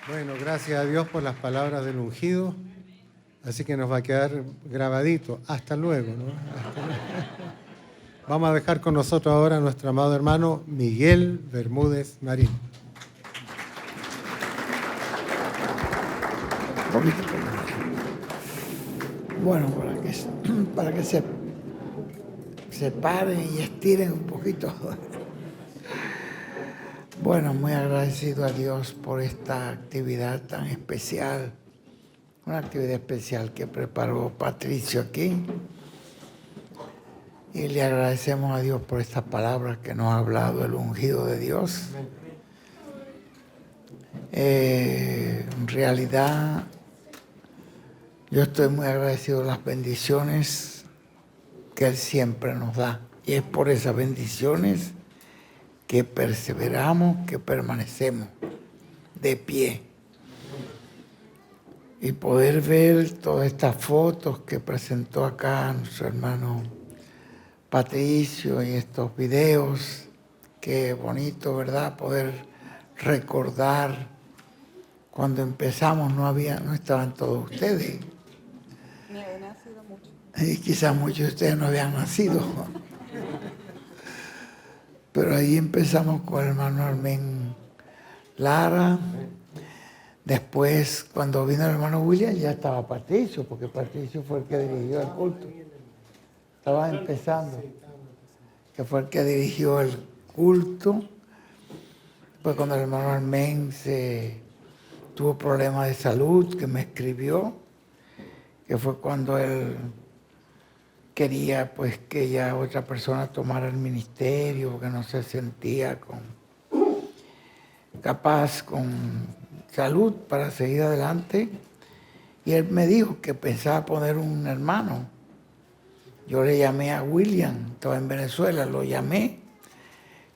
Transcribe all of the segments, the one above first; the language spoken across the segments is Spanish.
Bueno, gracias a Dios por las palabras del ungido. Así que nos va a quedar grabadito. Hasta luego, ¿no? Hasta luego. Vamos a dejar con nosotros ahora a nuestro amado hermano Miguel Bermúdez Marín. Bueno, para que se paren y estiren un poquito. Bueno, muy agradecido a Dios por esta actividad tan especial. Una actividad especial que preparó Patricio aquí. Y le agradecemos a Dios por estas palabras que nos ha hablado el ungido de Dios. En realidad, yo estoy muy agradecido de las bendiciones que Él siempre nos da. Y es por esas bendiciones que perseveramos, que permanecemos de pie. Y poder ver todas estas fotos que presentó acá nuestro hermano Patricio y estos videos, qué bonito, ¿verdad? Poder recordar cuando empezamos no estaban todos ustedes. Ni había nacido mucho. Y quizás muchos de ustedes no habían nacido. Pero ahí empezamos con el hermano Armen Lara. Después, cuando vino el hermano William, ya estaba Patricio, porque Patricio fue el que dirigió el culto. Estaba empezando, que fue el que dirigió el culto. Después, cuando el hermano Armen tuvo problemas de salud, que me escribió, que fue cuando él quería pues que ya otra persona tomara el ministerio, porque no se sentía capaz con salud para seguir adelante. Y él me dijo que pensaba poner un hermano. Yo le llamé a William, estaba en Venezuela, lo llamé.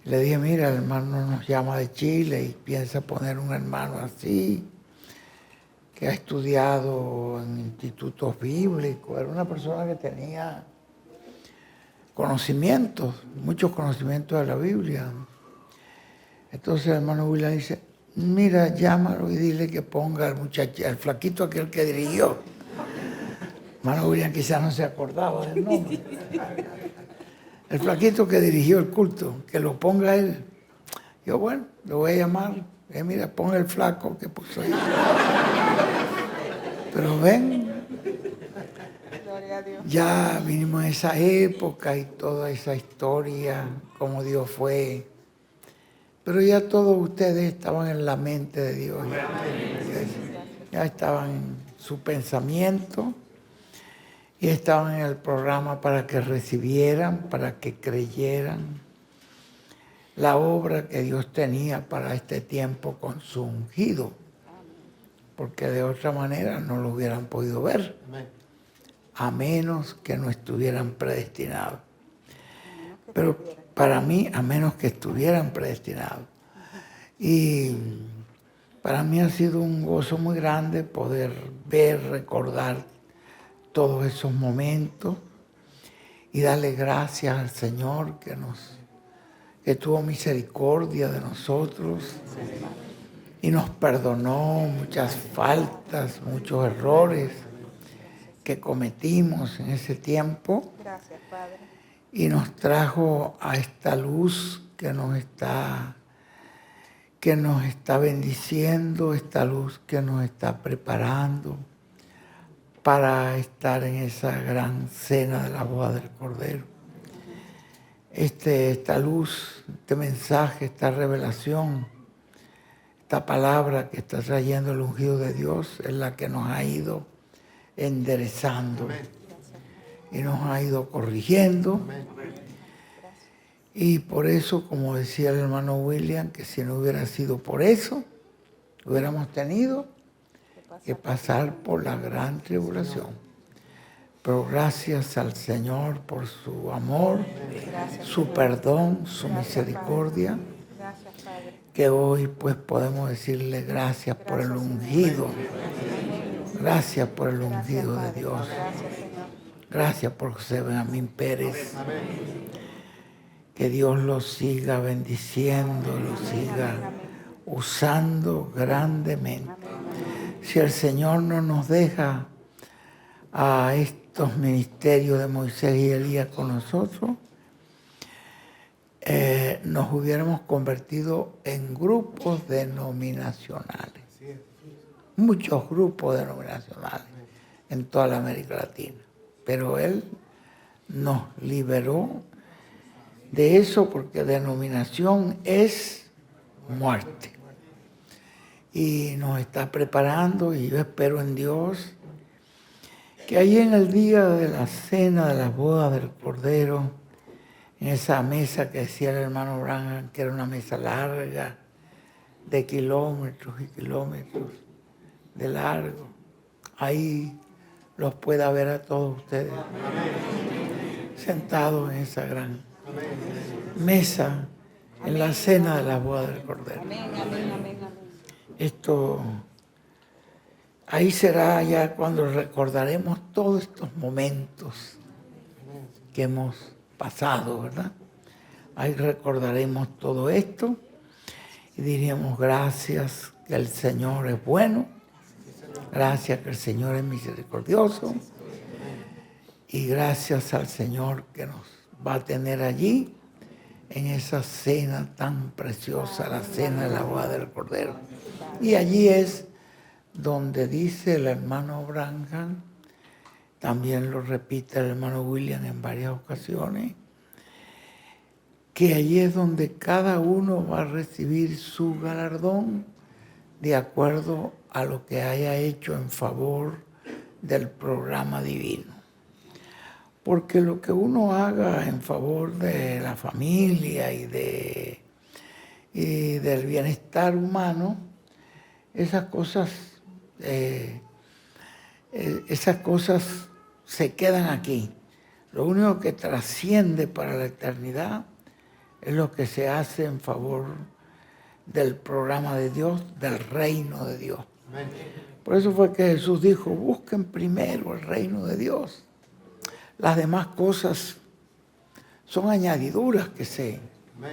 Le dije, mira, el hermano nos llama de Chile y piensa poner un hermano así, que ha estudiado en institutos bíblicos. Era una persona que tenía conocimientos, muchos conocimientos de la Biblia. Entonces el hermano William dice, mira, llámalo y dile que ponga al muchacho, al flaquito aquel que dirigió. El hermano William quizás no se acordaba del nombre. El flaquito que dirigió el culto, que lo ponga él. Yo, bueno, lo voy a llamar. Mira, pon el flaco que puso ahí. Pero ven, Gloria a Dios. ya vinimos a esa época y toda esa historia, cómo Dios fue. Pero ya todos ustedes estaban en la mente de Dios. Ya estaban en su pensamiento y estaban en el programa para que recibieran, para que creyeran la obra que Dios tenía para este tiempo con su ungido. Porque de otra manera no lo hubieran podido ver, a menos que no estuvieran predestinados. Pero para mí, a menos que estuvieran predestinados. Y para mí ha sido un gozo muy grande poder ver, recordar todos esos momentos y darle gracias al Señor que tuvo misericordia de nosotros y nos perdonó muchas faltas, muchos errores que cometimos en ese tiempo. Gracias, Padre. Y nos trajo a esta luz que nos está bendiciendo, esta luz que nos está preparando para estar en esa gran cena de la boda del Cordero. Esta luz, este mensaje, esta revelación, esta palabra que está trayendo el ungido de Dios es la que nos ha ido enderezando y nos ha ido corrigiendo. Y por eso, como decía el hermano William, que si no hubiera sido por eso, hubiéramos tenido que pasar por la gran tribulación. Pero gracias al Señor por su amor, su perdón, su misericordia, Gracias, Padre. que hoy pues podemos decirle gracias por el ungido. Gracias por el ungido de Dios. Gracias, Señor. Gracias por José Benjamín Pérez. Que Dios lo siga bendiciendo, lo siga usando grandemente. si el Señor no nos deja a estos ministerios de Moisés y Elías con nosotros, nos hubiéramos convertido en grupos denominacionales. Muchos grupos denominacionales en toda la América Latina. Pero Él nos liberó de eso porque denominación es muerte. Y nos está preparando y yo espero en Dios que ahí en el día de la cena de las bodas del Cordero, en esa mesa que decía el hermano Branham, que era una mesa larga, de kilómetros y kilómetros de largo, ahí los pueda ver a todos ustedes sentados en esa gran mesa en la cena de las bodas del Cordero. Esto, ahí será ya cuando recordaremos todos estos momentos que hemos pasado, ¿verdad? Ahí recordaremos todo esto y diríamos gracias que el Señor es bueno, gracias que el Señor es misericordioso y gracias al Señor que nos va a tener allí en esa cena tan preciosa, la cena de la boda del Cordero. Y allí es donde dice el hermano Branham, también lo repite el hermano William en varias ocasiones, que allí es donde cada uno va a recibir su galardón de acuerdo a lo que haya hecho en favor del programa divino. Porque lo que uno haga en favor de la familia y del bienestar humano, esas cosas se quedan aquí. Lo único que trasciende para la eternidad es lo que se hace en favor del programa de Dios, del reino de Dios. Por eso fue que Jesús dijo, busquen primero el reino de Dios. Las demás cosas son añadiduras que se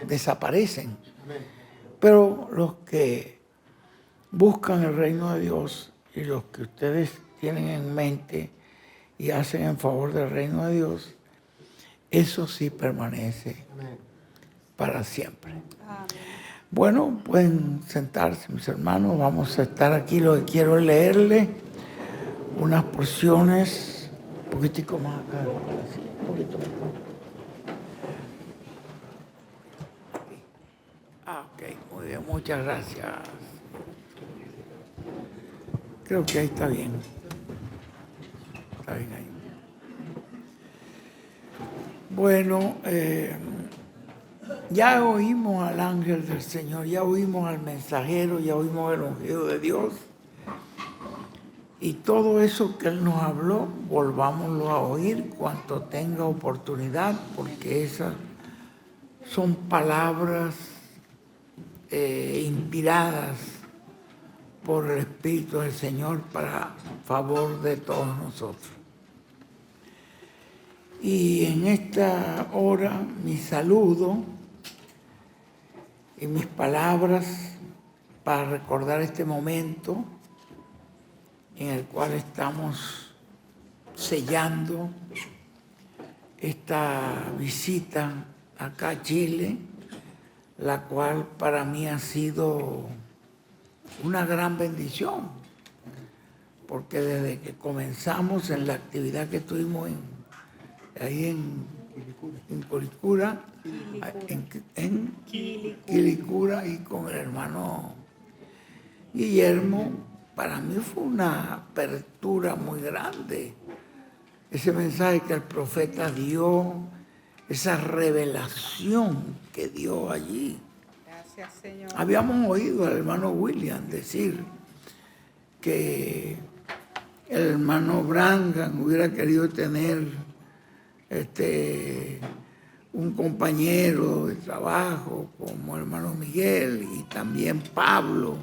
desaparecen. Pero los que buscan el reino de Dios y los que ustedes tienen en mente y hacen en favor del reino de Dios, eso sí permanece para siempre. Bueno, pueden sentarse mis hermanos, vamos a estar aquí. Lo que quiero es leerle unas porciones, un poquitico más acá, así, un poquito más. Ok, muy bien, muchas gracias. Creo que ahí está bien. Está bien ahí. Bueno, ya oímos al ángel del Señor, ya oímos al mensajero, ya oímos el ungido de Dios. Y todo eso que Él nos habló, volvámoslo a oír cuanto tenga oportunidad, porque esas son palabras inspiradas por el Espíritu del Señor para favor de todos nosotros. Y en esta hora mi saludo y mis palabras para recordar este momento en el cual estamos sellando esta visita acá a Chile, la cual para mí ha sido una gran bendición, porque desde que comenzamos en la actividad que tuvimos ahí en Quilicura y con el hermano Guillermo, para mí fue una apertura muy grande. Ese mensaje que el profeta dio, esa revelación que dio allí. Gracias, Señor. Habíamos oído al hermano William decir que el hermano Branham hubiera querido tener un compañero de trabajo como el hermano Miguel y también Pablo,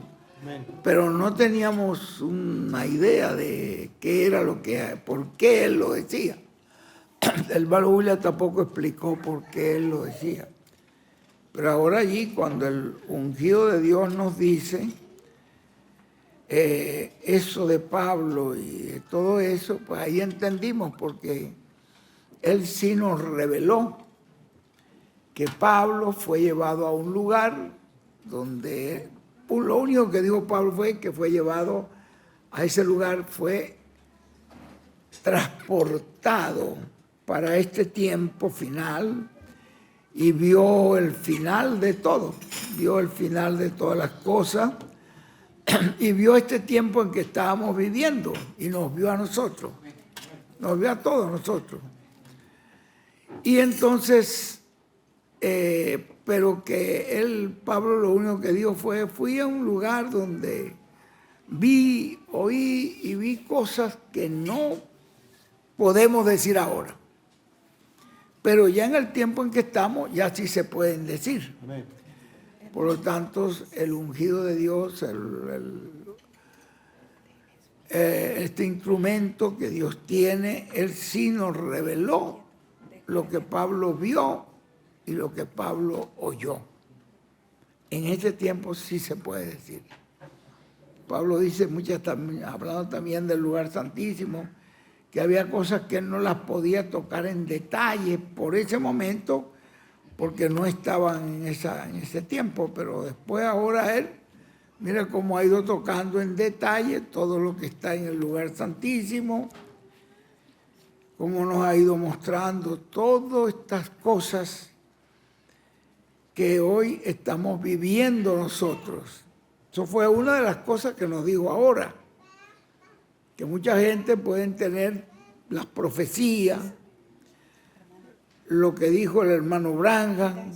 pero no teníamos una idea de qué era por qué él lo decía. El hermano William tampoco explicó por qué él lo decía. Pero ahora allí, cuando el ungido de Dios nos dice eso de Pablo y todo eso, pues ahí entendimos, porque él sí nos reveló que Pablo fue llevado a un lugar donde, pues, lo único que dijo Pablo fue que fue llevado a ese lugar, fue transportado para este tiempo final y vio el final de todo, vio el final de todas las cosas y vio este tiempo en que estábamos viviendo y nos vio a nosotros, nos vio a todos nosotros. Y entonces, pero que él, Pablo, lo único que dijo fue, fui a un lugar donde vi, oí y vi cosas que no podemos decir ahora. Pero ya en el tiempo en que estamos, ya sí se pueden decir. Amén. Por lo tanto, el ungido de Dios, este instrumento que Dios tiene, Él sí nos reveló lo que Pablo vio y lo que Pablo oyó. En este tiempo sí se puede decir. Pablo dice, hablando también del lugar santísimo, que había cosas que él no las podía tocar en detalle por ese momento, porque no estaban en ese tiempo, pero después ahora él, mira cómo ha ido tocando en detalle todo lo que está en el lugar santísimo, cómo nos ha ido mostrando todas estas cosas que hoy estamos viviendo nosotros. Eso fue una de las cosas que nos dijo ahora, que mucha gente puede tener las profecías, lo que dijo el hermano Branham,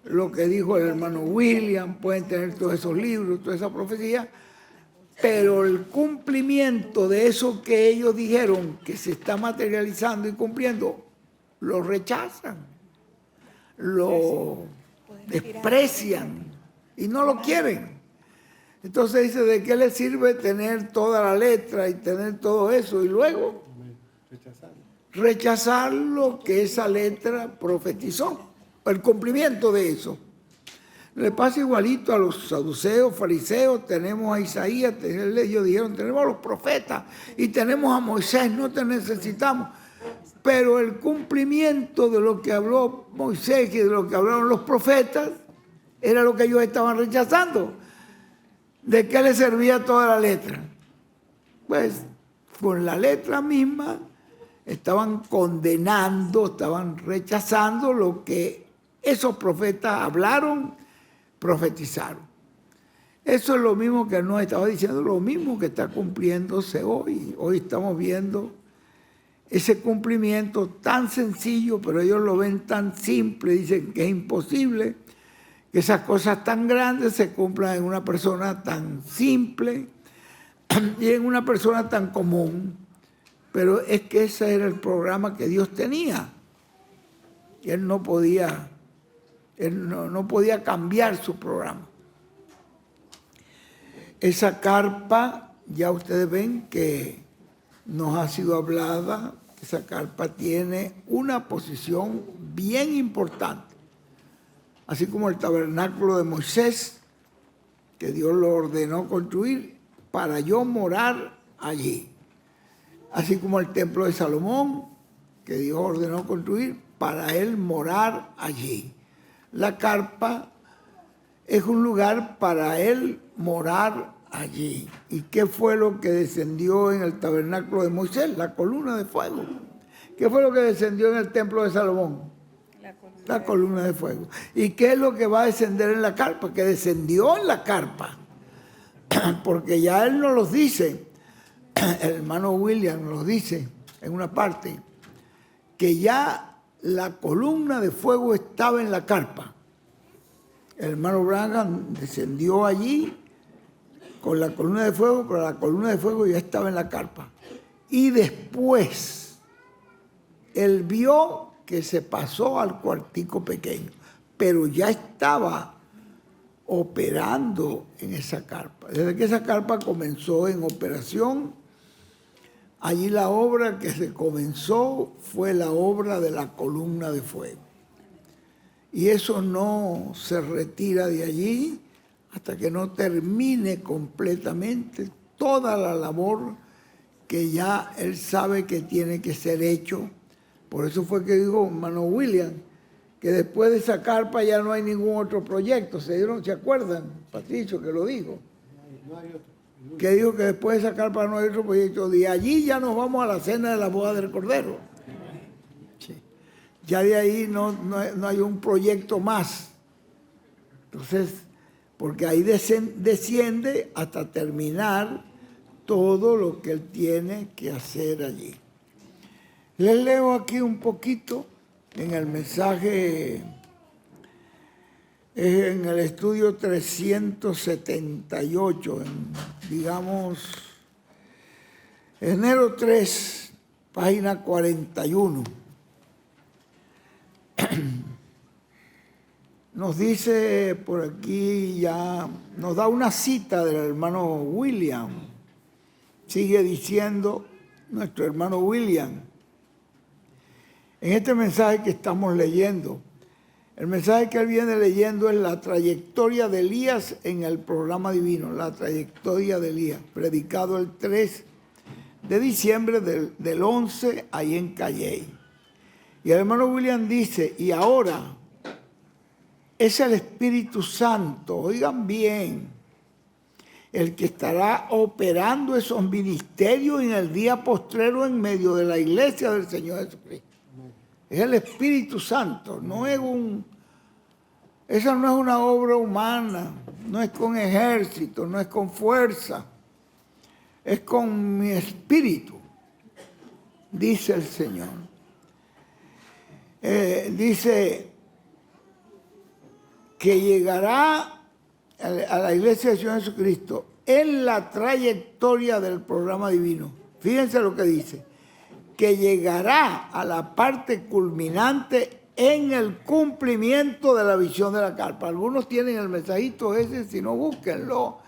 lo que dijo el hermano William, pueden tener todos esos libros, toda esa profecía, pero el cumplimiento de eso que ellos dijeron que se está materializando y cumpliendo, lo rechazan, lo desprecian y no lo quieren. Entonces dice, ¿de qué le sirve tener toda la letra y tener todo eso? Y luego rechazar lo que esa letra profetizó, el cumplimiento de eso. Le pasa igualito a los saduceos, fariseos, tenemos a Isaías, ellos dijeron, tenemos a los profetas y tenemos a Moisés, no te necesitamos. Pero el cumplimiento de lo que habló Moisés y de lo que hablaron los profetas era lo que ellos estaban rechazando. ¿De qué le servía toda la letra? Pues con la letra misma estaban condenando, estaban rechazando lo que esos profetas hablaron, profetizaron. Eso es lo mismo que nos estaba diciendo, lo mismo que está cumpliéndose hoy. Hoy estamos viendo ese cumplimiento tan sencillo, pero ellos lo ven tan simple, dicen que es imposible que esas cosas tan grandes se cumplan en una persona tan simple y en una persona tan común. Pero es que ese era el programa que Dios tenía. Y Él no podía cambiar su programa. Esa carpa, ya ustedes ven que nos ha sido hablada, esa carpa tiene una posición bien importante. Así como el tabernáculo de Moisés, que Dios lo ordenó construir para yo morar allí. Así como el templo de Salomón, que Dios ordenó construir para él morar allí. La carpa es un lugar para él morar allí. ¿Y qué fue lo que descendió en el tabernáculo de Moisés? La columna de fuego. ¿Qué fue lo que descendió en el templo de Salomón? La columna de fuego. ¿Y qué es lo que va a descender en la carpa? Que descendió en la carpa. Porque ya él nos los dice, el hermano William nos dice en una parte, que ya la columna de fuego estaba en la carpa. El hermano Branham descendió allí con la columna de fuego, pero la columna de fuego ya estaba en la carpa. Y después, él vio que se pasó al cuartico pequeño, pero ya estaba operando en esa carpa. Desde que esa carpa comenzó en operación, allí la obra que se comenzó fue la obra de la columna de fuego. Y eso no se retira de allí hasta que no termine completamente toda la labor que ya él sabe que tiene que ser hecho. Por eso fue que dijo hermano William, que después de esa carpa ya no hay ningún otro proyecto. ¿Se acuerdan? Patricio que lo dijo. Que dijo que después de esa carpa no hay otro proyecto. De allí ya nos vamos a la cena de la boda del Cordero. Sí. Ya de ahí no hay un proyecto más. Entonces, porque ahí desciende hasta terminar todo lo que él tiene que hacer allí. Les leo aquí un poquito en el mensaje, en el estudio 378, digamos, enero 3, página 41. Nos dice por aquí ya, nos da una cita del hermano William. Sigue diciendo nuestro hermano William, en este mensaje que estamos leyendo, el mensaje que él viene leyendo es la trayectoria de Elías en el programa divino, la trayectoria de Elías, predicado el 3 de diciembre del 11 ahí en Calley. Y el hermano William dice, y ahora es el Espíritu Santo, oigan bien, el que estará operando esos ministerios en el día postrero en medio de la iglesia del Señor Jesucristo. Es el Espíritu Santo, esa no es una obra humana, no es con ejército, no es con fuerza, es con mi espíritu, dice el Señor. Dice que llegará a la iglesia del Señor Jesucristo en la trayectoria del programa divino. Fíjense lo que dice, que llegará a la parte culminante en el cumplimiento de la visión de la carpa. Algunos tienen el mensajito ese, si no, búsquenlo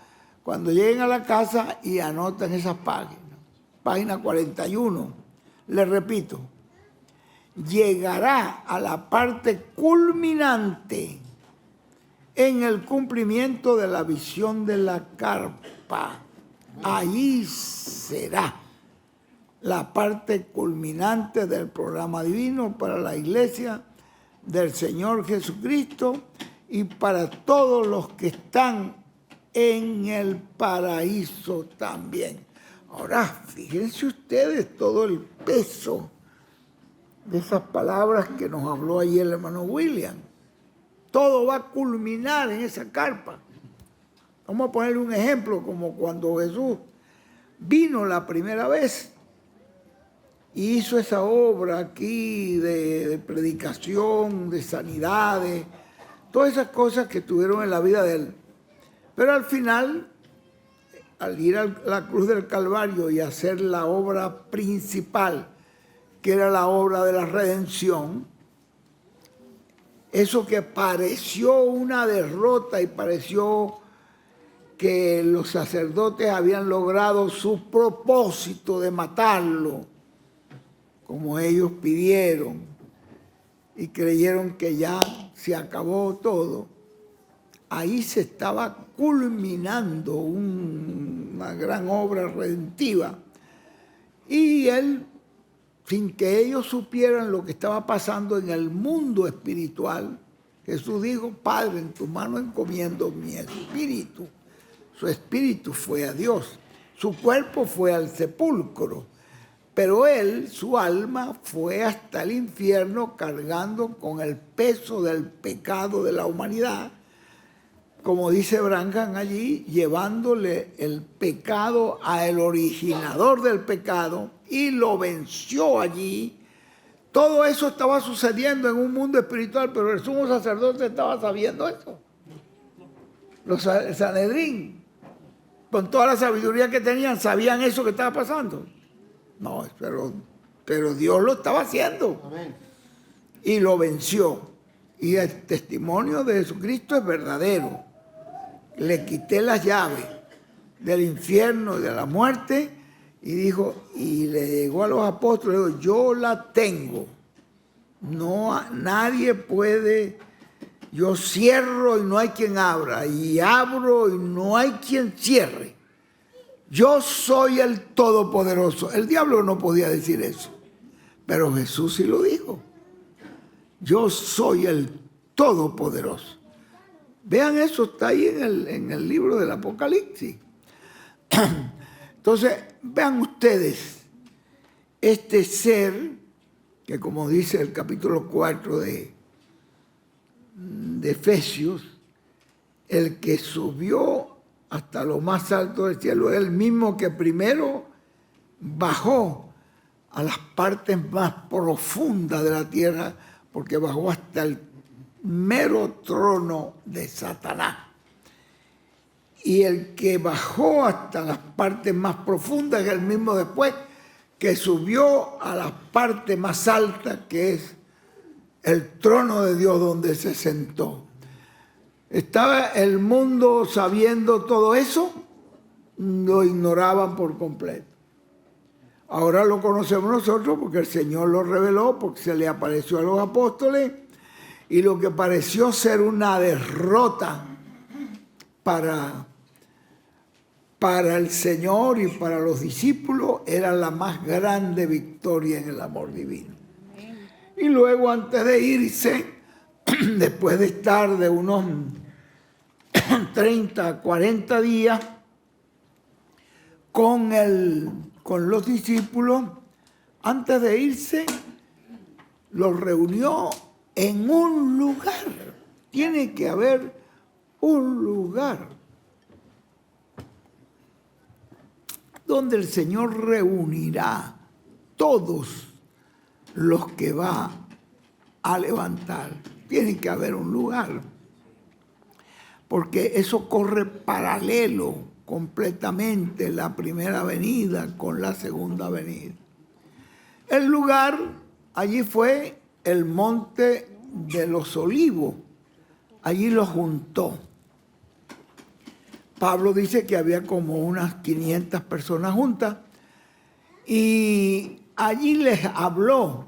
cuando lleguen a la casa y anoten esas páginas. Página 41, les repito, llegará a la parte culminante en el cumplimiento de la visión de la carpa. Ahí será la parte culminante del programa divino para la iglesia del Señor Jesucristo y para todos los que están en el paraíso también. Ahora, fíjense ustedes todo el peso de esas palabras que nos habló ahí el hermano William. Todo va a culminar en esa carpa. Vamos a ponerle un ejemplo, como cuando Jesús vino la primera vez y hizo esa obra aquí de predicación, de sanidades, todas esas cosas que tuvieron en la vida de él. Pero al final, al ir a la cruz del Calvario y hacer la obra principal, que era la obra de la redención, eso que pareció una derrota y pareció que los sacerdotes habían logrado su propósito de matarlo, como ellos pidieron, y creyeron que ya se acabó todo, ahí se estaba culminando una gran obra redentiva. Y él, sin que ellos supieran lo que estaba pasando en el mundo espiritual, Jesús dijo, Padre, en tu mano encomiendo mi espíritu. Su espíritu fue a Dios, su cuerpo fue al sepulcro, pero él, su alma, fue hasta el infierno cargando con el peso del pecado de la humanidad, como dice Branham allí, llevándole el pecado al originador del pecado y lo venció allí. Todo eso estaba sucediendo en un mundo espiritual, pero el sumo sacerdote estaba sabiendo eso. Los Sanedrín, con toda la sabiduría que tenían, sabían eso que estaba pasando. No, pero Dios lo estaba haciendo. Amén. Y lo venció. Y el testimonio de Jesucristo es verdadero. Le quité las llaves del infierno y de la muerte y dijo, y le llegó a los apóstoles, dijo, yo la tengo. No, nadie puede Yo cierro y no hay quien abra, y abro y no hay quien cierre. Yo soy el Todopoderoso. El diablo no podía decir eso, pero Jesús sí lo dijo. Yo soy el Todopoderoso. Vean eso, está ahí en el libro del Apocalipsis. Entonces, vean ustedes, este ser, que como dice el capítulo 4 de Efesios, el que subió hasta lo más alto del cielo es el mismo que primero bajó a las partes más profundas de la tierra, porque bajó hasta el mero trono de Satanás. Y el que bajó hasta las partes más profundas es el mismo después que subió a la parte más alta, que es el trono de Dios donde se sentó. ¿Estaba el mundo sabiendo todo eso? Lo ignoraban por completo. Ahora lo conocemos nosotros porque el Señor lo reveló, porque se le apareció a los apóstoles, y lo que pareció ser una derrota para el Señor y para los discípulos era la más grande victoria en el amor divino. Y luego, antes de irse, después de estar de unos 30, 40 días con los discípulos, antes de irse, los reunió en un lugar. Tiene que haber un lugar donde el Señor reunirá todos los que va a levantar. Tiene que haber un lugar, porque eso corre paralelo completamente la primera venida con la segunda venida. El lugar allí fue el monte de los Olivos. Allí los juntó. Pablo dice que había como unas 500 personas juntas y allí les habló,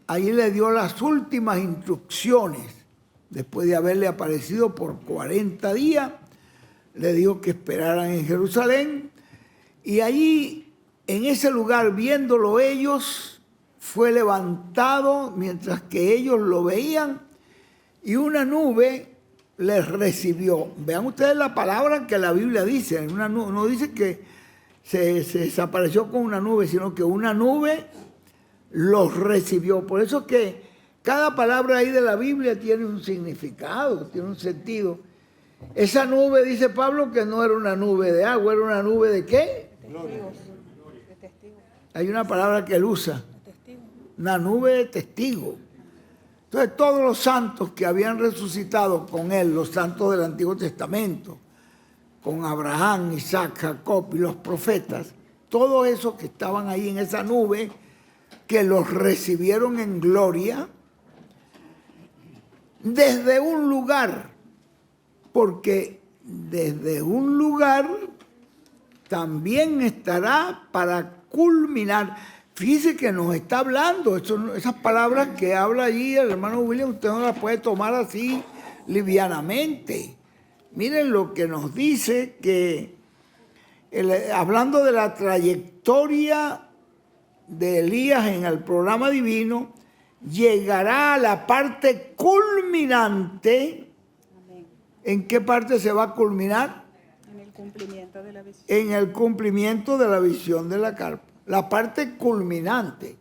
allí le dio las últimas instrucciones. Después de haberle aparecido por 40 días, le dijo que esperaran en Jerusalén. Y allí, en ese lugar, viéndolo ellos, fue levantado mientras que ellos lo veían, y una nube les recibió. Vean ustedes la palabra que la Biblia dice. No dice que se desapareció con una nube, sino que una nube los recibió. Por eso que cada palabra ahí de la Biblia tiene un significado, tiene un sentido. Esa nube, dice Pablo, que no era una nube de agua, era una nube ¿de qué? De testigos. Hay una palabra que él usa, una nube de testigos. Entonces todos los santos que habían resucitado con él, los santos del Antiguo Testamento, con Abraham, Isaac, Jacob y los profetas, todos esos que estaban ahí en esa nube, que los recibieron en gloria, desde un lugar, porque desde un lugar también estará para culminar. Fíjese que nos está hablando, esas palabras que habla allí el hermano William, usted no las puede tomar así livianamente. Miren lo que nos dice, que hablando de la trayectoria de Elías en el programa divino, llegará a la parte culminante. Amén. ¿En qué parte se va a culminar? En el cumplimiento de la visión. En el cumplimiento de la visión de la carpa. La parte culminante.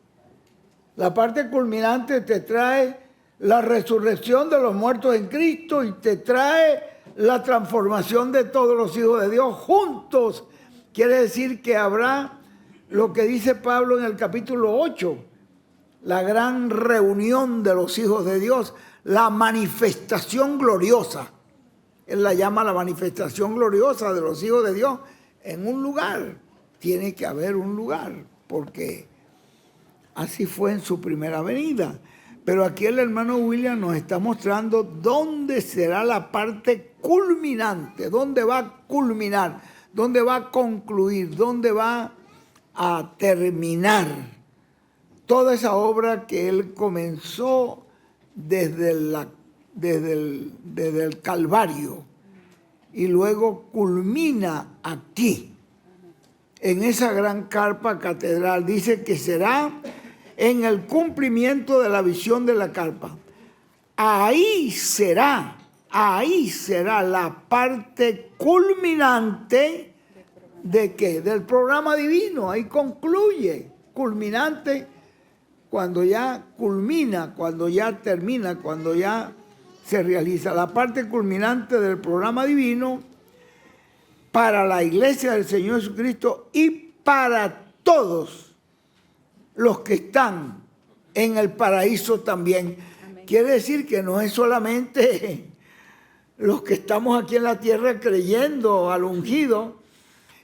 La parte culminante te trae la resurrección de los muertos en Cristo y te trae la transformación de todos los hijos de Dios juntos. Quiere decir que habrá lo que dice Pablo en el capítulo 8, la gran reunión de los hijos de Dios, la manifestación gloriosa. Él la llama la manifestación gloriosa de los hijos de Dios en un lugar. Tiene que haber un lugar, porque así fue en su primera venida. Pero aquí el hermano William nos está mostrando dónde será la parte culminante, dónde va a culminar, dónde va a concluir, dónde va a terminar toda esa obra que él comenzó desde la desde el Calvario y luego culmina aquí, en esa gran carpa catedral. Dice que será en el cumplimiento de la visión de la carpa. Ahí será la parte culminante ¿de qué? Del programa divino. Ahí concluye, culminante, cuando ya culmina, cuando ya termina, cuando ya se realiza la parte culminante del programa divino para la iglesia del Señor Jesucristo y para todos los que están en el paraíso también. Amén. Quiere decir que no es solamente los que estamos aquí en la tierra creyendo al ungido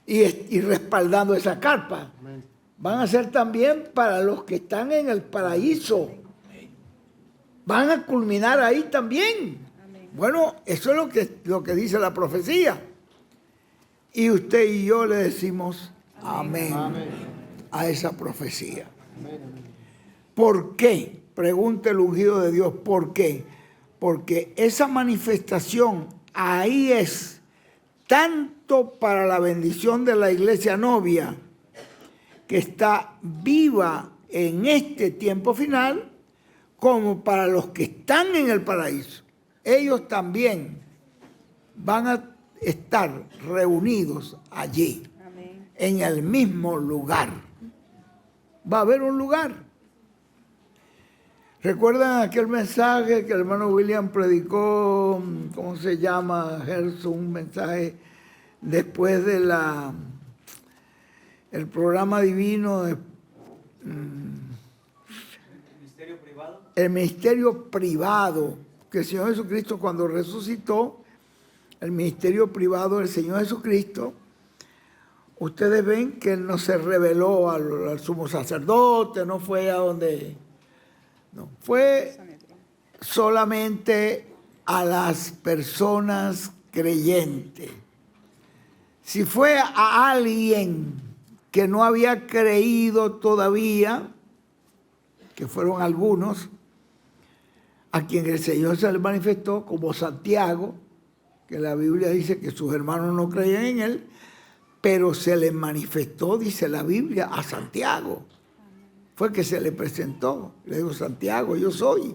y respaldando esa carpa. Amén. Van a ser también para los que están en el paraíso. Van a culminar ahí también. Amén. Bueno, eso es lo que dice la profecía. Y usted y yo le decimos amén, amén a esa profecía. Amén. ¿Por qué? Pregunta el ungido de Dios, ¿por qué? Porque esa manifestación ahí es tanto para la bendición de la iglesia novia, que está viva en este tiempo final, como para los que están en el paraíso. Ellos también van a estar reunidos allí. Amén. En el mismo lugar. Va a haber un lugar. ¿Recuerdan aquel mensaje que el hermano William predicó? ¿Cómo se llama, Gerson? Un mensaje después de el programa divino de el ministerio privado, que el Señor Jesucristo cuando resucitó, el ministerio privado del Señor Jesucristo, ustedes ven que Él no se reveló al sumo sacerdote, no fue a donde, no, fue solamente a las personas creyentes. Si fue a alguien que no había creído todavía, que fueron algunos, a quien el Señor se le manifestó, como Santiago, que la Biblia dice que sus hermanos no creían en él, pero se le manifestó, dice la Biblia, a Santiago. Fue que se le presentó. Le dijo, Santiago, yo soy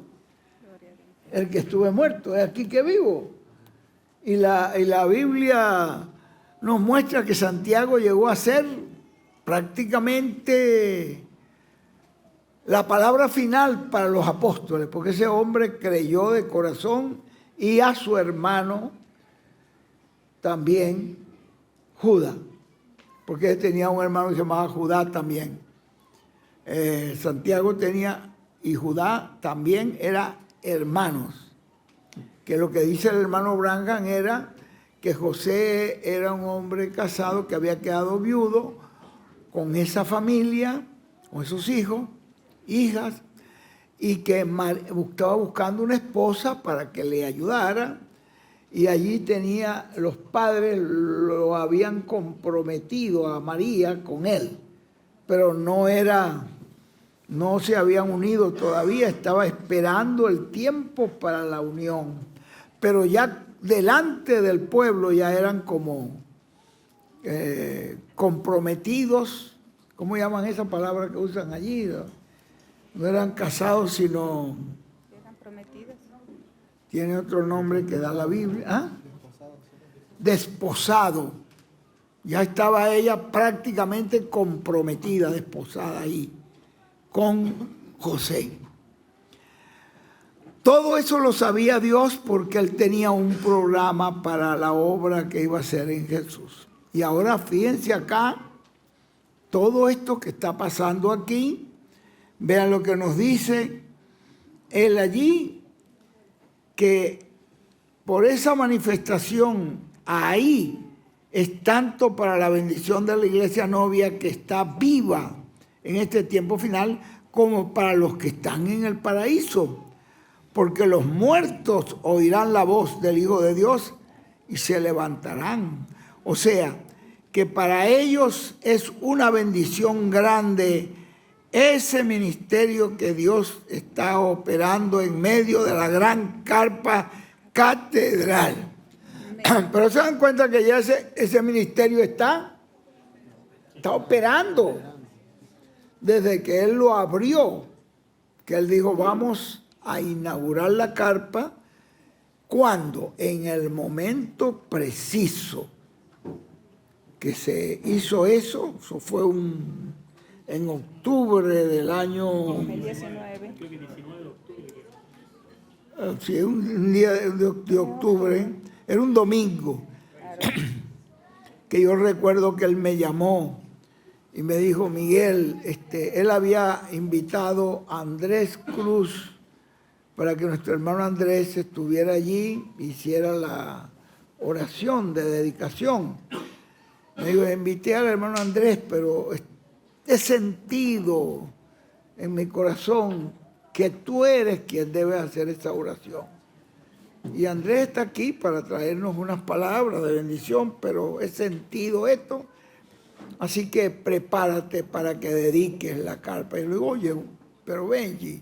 el que estuve muerto, es aquí que vivo. Y la Biblia nos muestra que Santiago llegó a ser prácticamente la palabra final para los apóstoles, porque ese hombre creyó de corazón y a su hermano también, Judas, porque él tenía un hermano que se llamaba Judá también. Santiago tenía, y Judá también eran hermanos, que lo que dice el hermano Branham era que José era un hombre casado que había quedado viudo con esa familia, con esos hijos, hijas, y que estaba buscando una esposa para que le ayudara, y allí tenía, los padres lo habían comprometido a María con él, pero no se habían unido todavía, estaba esperando el tiempo para la unión, pero ya delante del pueblo ya eran como comprometidos. ¿Cómo llaman esa palabra que usan allí? No eran casados, sino... Eran prometidos. Tiene otro nombre que da la Biblia. ¿Ah? Desposado. Ya estaba ella prácticamente comprometida, desposada ahí, con José. Todo eso lo sabía Dios porque Él tenía un programa para la obra que iba a hacer en Jesús. Y ahora fíjense acá, todo esto que está pasando aquí, vean lo que nos dice Él allí, que por esa manifestación ahí es tanto para la bendición de la iglesia novia que está viva en este tiempo final, como para los que están en el paraíso. Porque los muertos oirán la voz del Hijo de Dios y se levantarán. O sea, que para ellos es una bendición grande ese ministerio que Dios está operando en medio de la gran carpa catedral. Pero se dan cuenta que ya ese ministerio está operando desde que Él lo abrió, que Él dijo, vamos a inaugurar la carpa. ¿Cuándo? En el momento preciso que se hizo eso fue en octubre del año 2019. Sí, un día de octubre, era un domingo, que yo recuerdo que él me llamó y me dijo, Miguel, él había invitado a Andrés Cruz para que nuestro hermano Andrés estuviera allí, hiciera la oración de dedicación. Me dijo, invité al hermano Andrés, pero he sentido en mi corazón que tú eres quien debe hacer esta oración. Y Andrés está aquí para traernos unas palabras de bendición, pero he sentido esto, así que prepárate para que dediques la carpa. Y le digo, oye, pero Benji,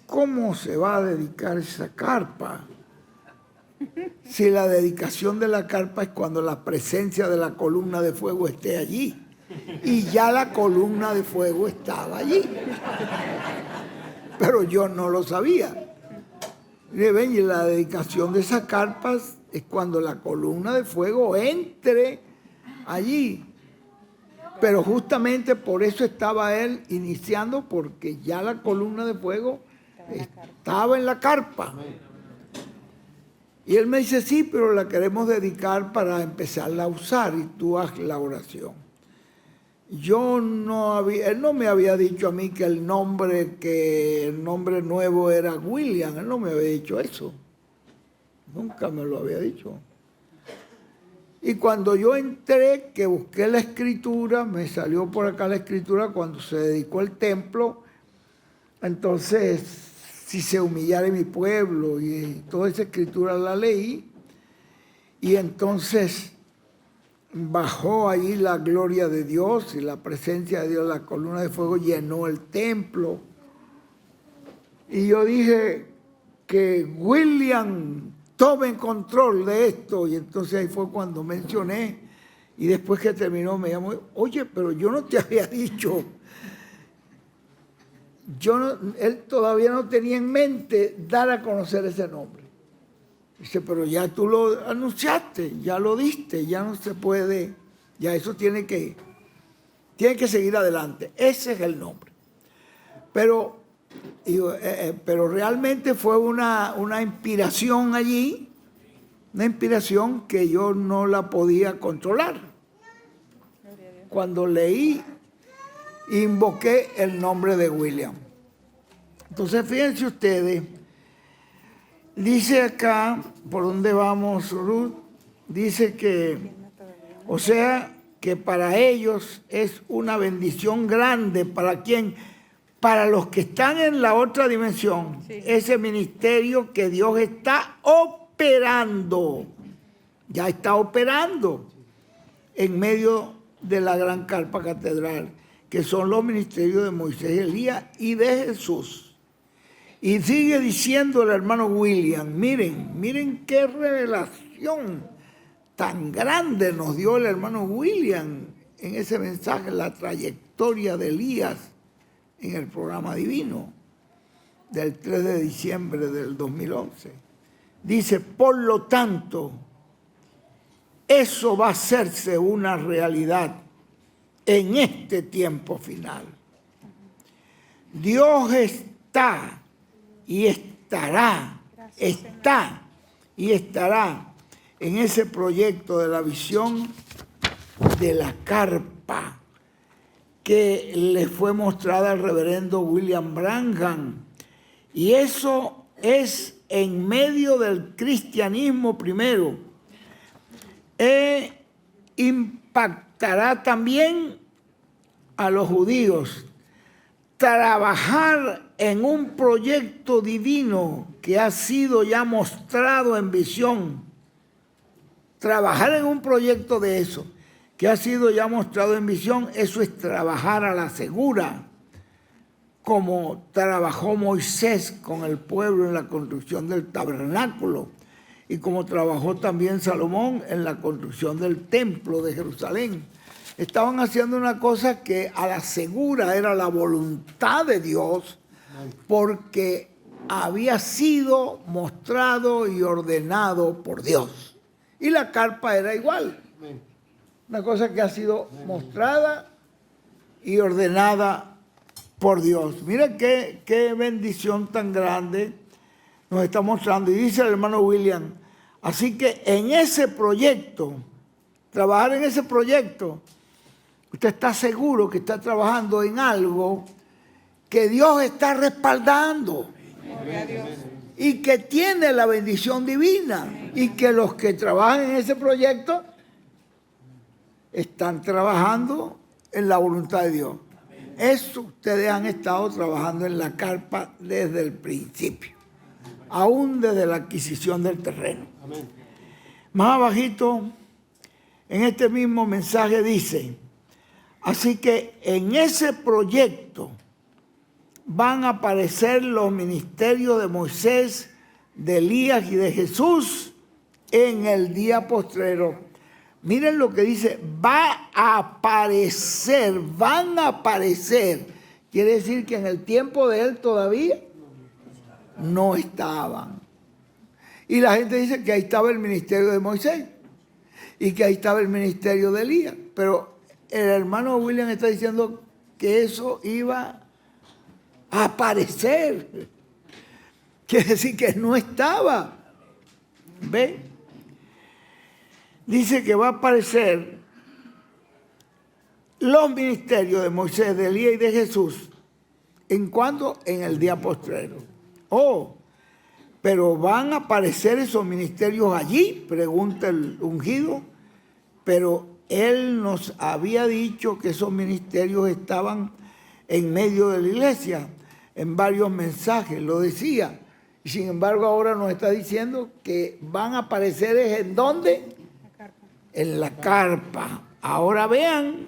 ¿cómo se va a dedicar esa carpa? Si la dedicación de la carpa es cuando la presencia de la columna de fuego esté allí. Y ya la columna de fuego estaba allí. Pero yo no lo sabía. Y la dedicación de esas carpas es cuando la columna de fuego entre allí. Pero justamente por eso estaba él iniciando, porque ya la columna de fuego estaba en la carpa. Y él me dice, sí, pero la queremos dedicar para empezarla a usar y tú haz la oración. Él no me había dicho a mí que el nombre nuevo era William, él no me había dicho eso. Nunca me lo había dicho. Y cuando yo entré, que busqué la escritura, me salió por acá la escritura cuando se dedicó el templo. Entonces, si se humillara mi pueblo, y toda esa escritura la leí, y entonces bajó allí la gloria de Dios y la presencia de Dios, la columna de fuego llenó el templo. Y yo dije que William tome control de esto, y entonces ahí fue cuando mencioné, y después que terminó me llamó, oye, pero yo no te había dicho. Él todavía no tenía en mente dar a conocer ese nombre. Dice, pero ya tú lo anunciaste, ya lo diste, ya no se puede, ya eso tiene que seguir adelante. Ese es el nombre. Pero realmente fue una inspiración allí, una inspiración que yo no la podía controlar. Cuando leí, invoqué el nombre de William. Entonces, fíjense ustedes, dice acá, ¿por dónde vamos, Ruth? Dice que, o sea, que para ellos es una bendición grande. ¿Para quién? Para los que están en la otra dimensión. Sí. Ese ministerio que Dios está operando, ya está operando en medio de la gran carpa catedral, que son los ministerios de Moisés y Elías y de Jesús. Y sigue diciendo el hermano William, miren qué revelación tan grande nos dio el hermano William en ese mensaje, la trayectoria de Elías en el programa divino del 3 de diciembre del 2011. Dice, por lo tanto, eso va a hacerse una realidad en este tiempo final. Dios está y estará en ese proyecto de la visión de la carpa que le fue mostrada al reverendo William Branham. Y eso es en medio del cristianismo primero. Impactará también a los judíos. Trabajar en un proyecto divino que ha sido ya mostrado en visión. Trabajar en un proyecto de eso. que ha sido ya mostrado en visión, eso es trabajar a la segura, como trabajó Moisés con el pueblo en la construcción del tabernáculo y como trabajó también Salomón en la construcción del templo de Jerusalén. Estaban haciendo una cosa que a la segura era la voluntad de Dios, porque había sido mostrado y ordenado por Dios. Y la carpa era igual. Una cosa que ha sido mostrada y ordenada por Dios. Mira qué bendición tan grande nos está mostrando. Y dice el hermano William, así que en ese proyecto, trabajar en ese proyecto, usted está seguro que está trabajando en algo que Dios está respaldando y que tiene la bendición divina y que los que trabajan en ese proyecto están trabajando en la voluntad de Dios. Eso ustedes han estado trabajando en la carpa desde el principio, aún desde la adquisición del terreno. Amén. Más abajito, en este mismo mensaje dice, así que en ese proyecto van a aparecer los ministerios de Moisés, de Elías y de Jesús en el día postrero. Miren lo que dice, va a aparecer, van a aparecer. Quiere decir que en el tiempo de él todavía no estaban. Y la gente dice que ahí estaba el ministerio de Moisés y que ahí estaba el ministerio de Elías. Pero el hermano William está diciendo que eso iba a aparecer. Quiere decir que no estaba. ¿Ve? Dice que va a aparecer los ministerios de Moisés, de Elías y de Jesús. ¿En cuándo? En el día postrero. Pero van a aparecer esos ministerios allí, pregunta el ungido, pero él nos había dicho que esos ministerios estaban en medio de la iglesia, en varios mensajes, lo decía. Y sin embargo ahora nos está diciendo que van a aparecer ¿en dónde? En la carpa. Ahora vean,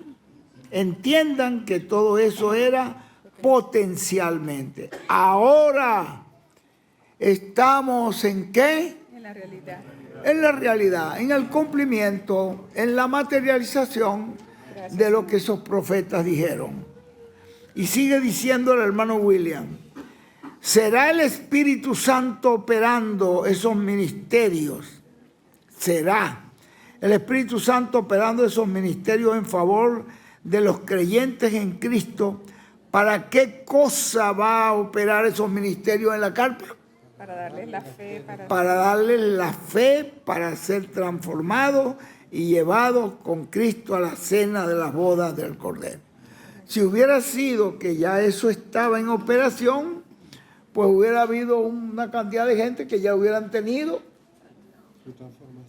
entiendan que todo eso era potencialmente. Ahora estamos ¿en qué? En la realidad. En la realidad, en el cumplimiento, en la materialización de lo que esos profetas dijeron. Y sigue diciendo el hermano William, ¿será el Espíritu Santo operando esos ministerios? ¿Será el Espíritu Santo operando esos ministerios en favor de los creyentes en Cristo? ¿Para qué cosa va a operar esos ministerios en la carpa? Para darles la fe. Para darles la fe para ser transformados y llevados con Cristo a la cena de las bodas del Cordero. Si hubiera sido que ya eso estaba en operación, pues hubiera habido una cantidad de gente que ya hubieran tenido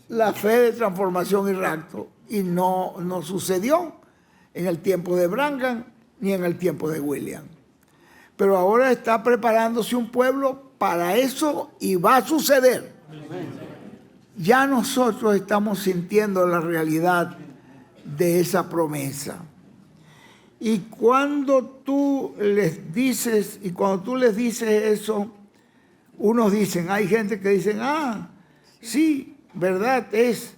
la fe de transformación y rapto. Y no sucedió en el tiempo de Branham ni en el tiempo de William. Pero ahora está preparándose un pueblo para eso y va a suceder. Ya nosotros estamos sintiendo la realidad de esa promesa. Y cuando tú les dices eso, unos dicen, hay gente que dicen, sí, verdad es.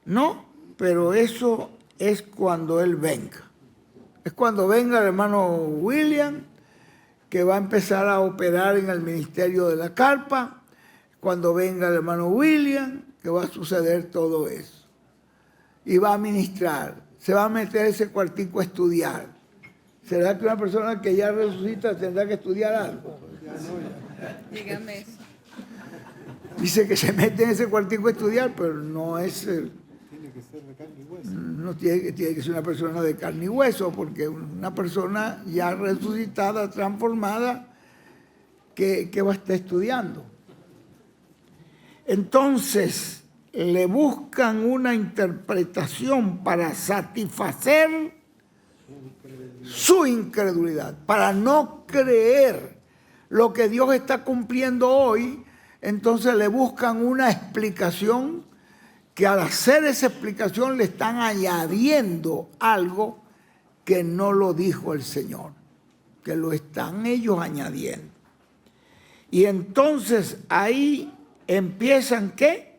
No, pero eso es cuando Él venga. Es cuando venga el hermano William, que va a empezar a operar en el ministerio de la carpa. Cuando venga el hermano William, que va a suceder todo eso. Y va a ministrar. Se va a meter ese cuartico a estudiar. ¿Será que una persona que ya resucita tendrá que estudiar algo? Dígame eso. Dice que se mete en ese cuartico a estudiar, pero no es... Tiene que ser de carne y hueso. No tiene que ser una persona de carne y hueso, porque una persona ya resucitada, transformada, que va a estar estudiando. Entonces, le buscan una interpretación para satisfacer su incredulidad, para no creer lo que Dios está cumpliendo hoy. Entonces le buscan una explicación que al hacer esa explicación le están añadiendo algo que no lo dijo el Señor, que lo están ellos añadiendo. Y entonces ahí empiezan, ¿qué?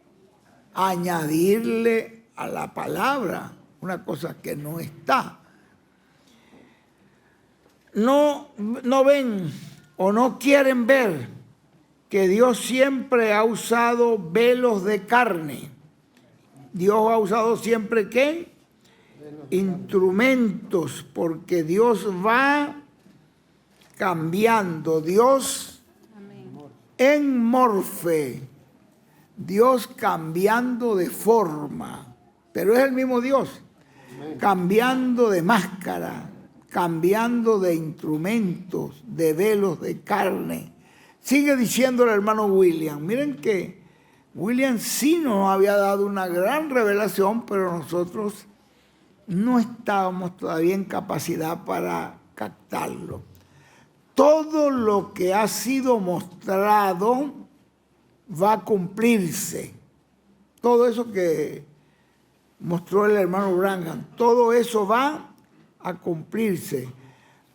A añadirle a la palabra una cosa que no está. No ven o no quieren ver que Dios siempre ha usado velos de carne. Dios ha usado siempre, ¿qué? Instrumentos, porque Dios va cambiando. Dios en morfe, Dios cambiando de forma, pero es el mismo Dios, cambiando de máscara, cambiando de instrumentos, de velos de carne. Sigue diciendo el hermano William. Miren que William sí nos había dado una gran revelación, pero nosotros no estábamos todavía en capacidad para captarlo. Todo lo que ha sido mostrado va a cumplirse. Todo eso que mostró el hermano Branham, todo eso va a cumplirse.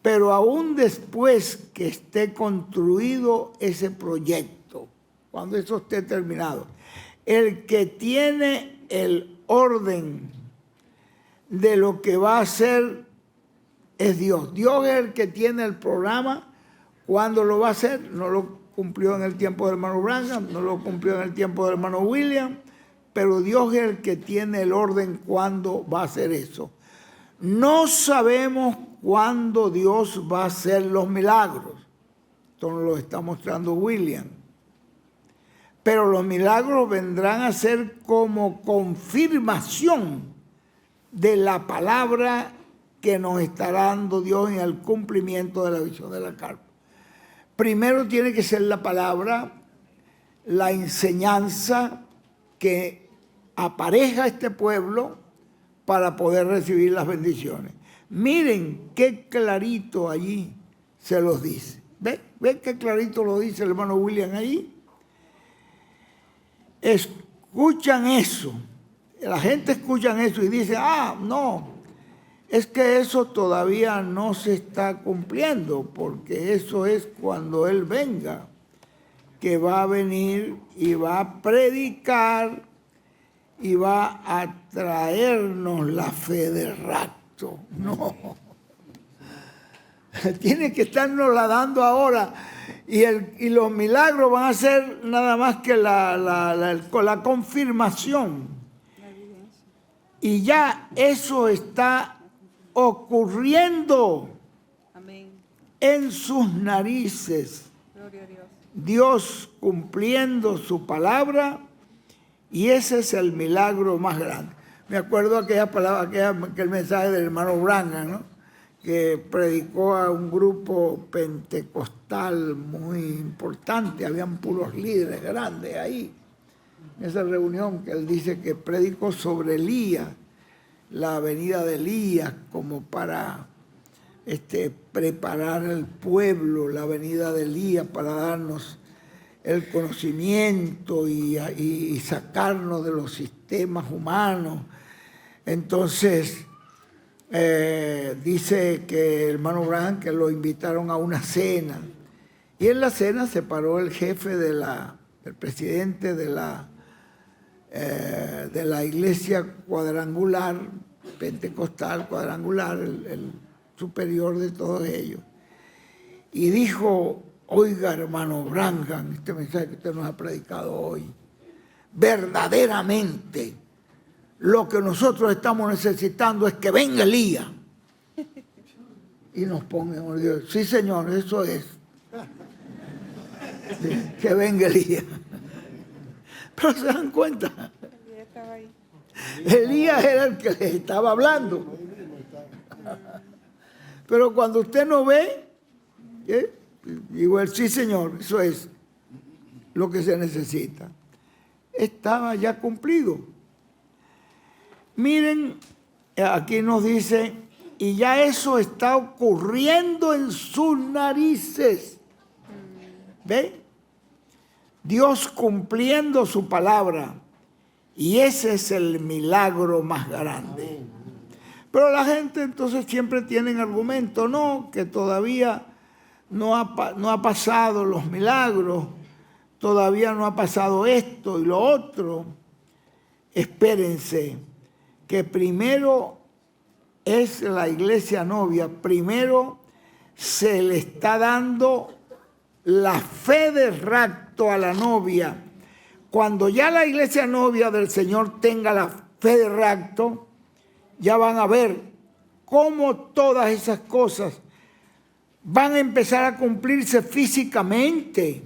Pero aún después que esté construido ese proyecto, cuando eso esté terminado, el que tiene el orden de lo que va a hacer es Dios. Dios es el que tiene el programa. ¿Cuándo lo va a hacer? No lo cumplió en el tiempo del hermano Branham, no lo cumplió en el tiempo del hermano William, pero Dios es el que tiene el orden cuándo va a hacer eso. No sabemos cuándo Dios va a hacer los milagros. Esto nos lo está mostrando William. Pero los milagros vendrán a ser como confirmación de la palabra que nos estará dando Dios en el cumplimiento de la visión de la carpa. Primero tiene que ser la palabra, la enseñanza que apareja a este pueblo para poder recibir las bendiciones. Miren qué clarito allí se los dice. ¿Ven qué clarito lo dice el hermano William allí? Escuchan eso. La gente escucha eso y dice, no, es que eso todavía no se está cumpliendo, porque eso es cuando Él venga, que va a venir y va a predicar y va a traernos la fe del rapto. No. Tiene que estarnos la dando ahora. Y los milagros van a ser nada más que la confirmación. Y ya eso está ocurriendo. Amén. En sus narices. Gloria a Dios. Dios cumpliendo su palabra. Y ese es el milagro más grande. Me acuerdo aquel mensaje del hermano Branham, ¿no? Que predicó a un grupo pentecostal muy importante. Habían puros líderes grandes ahí. En esa reunión que él dice que predicó sobre Elías, la venida de Elías, como para preparar al pueblo, la venida de Elías para darnos el conocimiento y sacarnos de los sistemas humanos. Entonces, dice que el hermano Branham que lo invitaron a una cena. Y en la cena se paró el jefe el presidente de la iglesia cuadrangular, pentecostal cuadrangular, el superior de todos ellos. Y dijo, oiga hermano Branham, este mensaje que usted nos ha predicado hoy, verdaderamente lo que nosotros estamos necesitando es que venga Elías. Y nos pongamos, Dios, sí señor, eso es. Que venga Elías. Pero se dan cuenta, Elías estaba ahí. Elías era el que les estaba hablando. Pero cuando usted no ve, digo, sí señor, eso es lo que se necesita. Estaba ya cumplido. Miren, aquí nos dice, y ya eso está ocurriendo en sus narices. ¿Ve? Dios cumpliendo su palabra. Y ese es el milagro más grande. Pero la gente entonces siempre tiene argumento, no, que todavía no ha pasado los milagros, todavía no ha pasado esto y lo otro. Espérense, que primero es la iglesia novia, primero se le está dando la fe de rapto a la novia. Cuando ya la iglesia novia del Señor tenga la fe de rapto, ya van a ver cómo todas esas cosas van a empezar a cumplirse físicamente.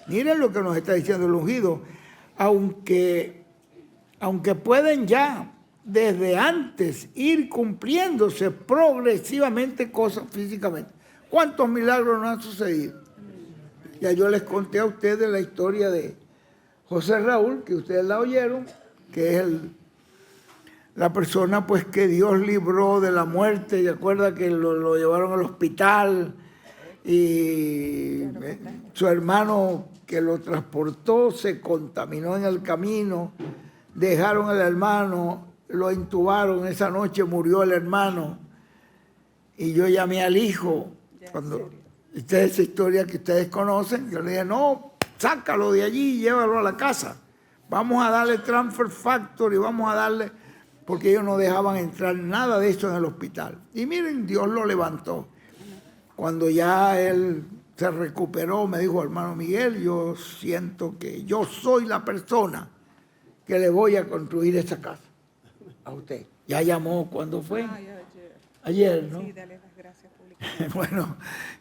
Miren lo que nos está diciendo el ungido. Aunque pueden ya desde antes ir cumpliéndose progresivamente cosas físicamente. ¿Cuántos milagros no han sucedido? Ya yo les conté a ustedes la historia de José Raúl, que ustedes la oyeron, que es la persona pues que Dios libró de la muerte. ¿Se acuerda que lo llevaron al hospital? Y su hermano que lo transportó se contaminó en el camino. Dejaron al hermano, lo intubaron, esa noche murió el hermano. Y yo llamé al hijo. Cuando esta es esa historia que ustedes conocen, yo le dije, no, sácalo de allí y llévalo a la casa. Vamos a darle transfer factory, vamos a darle, porque ellos no dejaban entrar nada de eso en el hospital. Y miren, Dios lo levantó. Cuando ya él se recuperó, me dijo, hermano Miguel, yo siento que yo soy la persona que le voy a construir esa casa a usted. Ya llamó, ¿cuándo fue? Ayer, ¿no? Sí, dale las gracias públicamente. Bueno,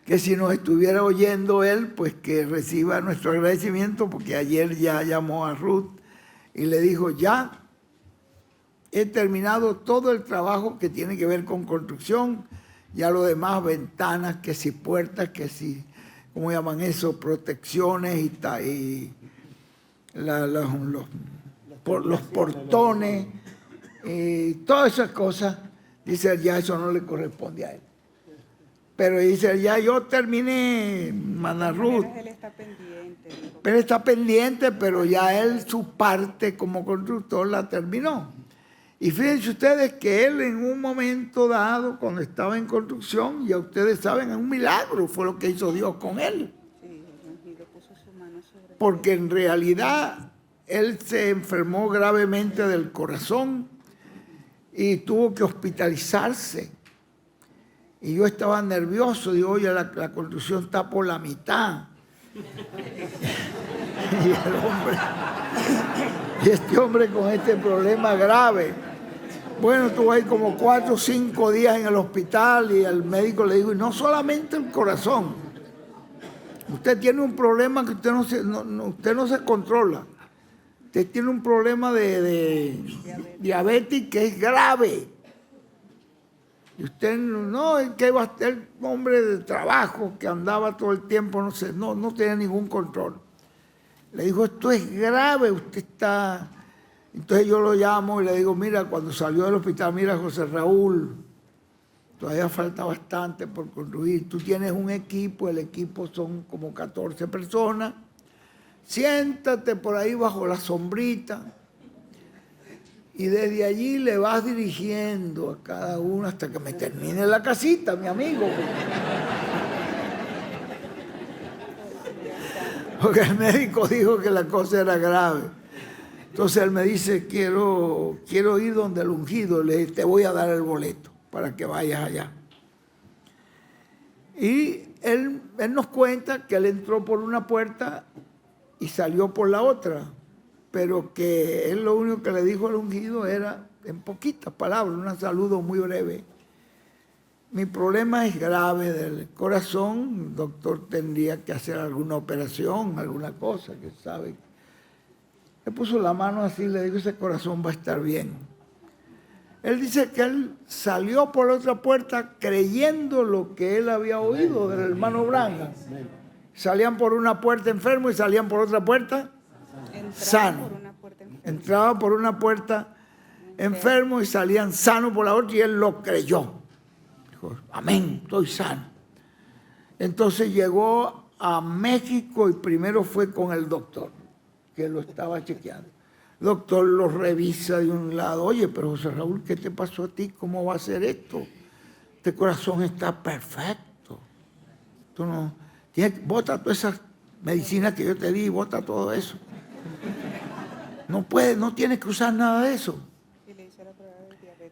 que si nos estuviera oyendo él, pues que reciba nuestro agradecimiento, porque ayer ya llamó a Ruth y le dijo, ya he terminado todo el trabajo que tiene que ver con construcción, ya lo demás, ventanas, que si puertas, que si, ¿cómo llaman eso? Protecciones y los portones, todas esas cosas. Dice él, ya eso no le corresponde a él. Pero dice él, ya yo terminé, Mana Ruth. Él está pendiente. Pero está pendiente, pero ya él su parte como constructor la terminó. Y fíjense ustedes que él en un momento dado, cuando estaba en construcción, ya ustedes saben, es un milagro, fue lo que hizo Dios con él. Sí, el ungido puso su mano sobre Porque en realidad él se enfermó gravemente del corazón y tuvo que hospitalizarse. Y yo estaba nervioso, digo, oye, la construcción está por la mitad. Y el hombre, y este hombre con este problema grave. Bueno, estuvo ahí como 4 o 5 días en el hospital y el médico le dijo, y no solamente el corazón, usted tiene un problema que usted no se controla. Usted tiene un problema de diabetes que es grave. Y usted no, es que iba a ser un hombre de trabajo que andaba todo el tiempo, no tenía ningún control. Le dijo, esto es grave, usted está... Entonces yo lo llamo y le digo, mira, cuando salió del hospital, mira, José Raúl, todavía falta bastante por construir. Tú tienes un equipo, el equipo son como 14 personas. Siéntate por ahí bajo la sombrita y desde allí le vas dirigiendo a cada uno hasta que me termine la casita, mi amigo. Porque el médico dijo que la cosa era grave. Entonces él me dice, quiero ir donde el ungido. Le dije, te voy a dar el boleto para que vayas allá. Y él nos cuenta que él entró por una puerta y salió por la otra, pero que él lo único que le dijo al ungido era, en poquitas palabras, un saludo muy breve. Mi problema es grave del corazón, el doctor tendría que hacer alguna operación, alguna cosa, que sabe. Le puso la mano así, le dijo, ese corazón va a estar bien. Él dice que él salió por la otra puerta creyendo lo que él había oído del hermano Branham. Salían por una puerta enfermos y salían por otra puerta sanos. Entraba por una puerta enfermo y salían sanos por la otra y él lo creyó. Dijo, amén, estoy sano. Entonces llegó a México y primero fue con el doctor, que lo estaba chequeando. El doctor lo revisa de un lado. Oye, pero José Raúl, ¿qué te pasó a ti? ¿Cómo va a ser esto? Este corazón está perfecto. Tú no... Bota todas esas medicinas que yo te di, bota todo eso. No puedes, no tienes que usar nada de eso.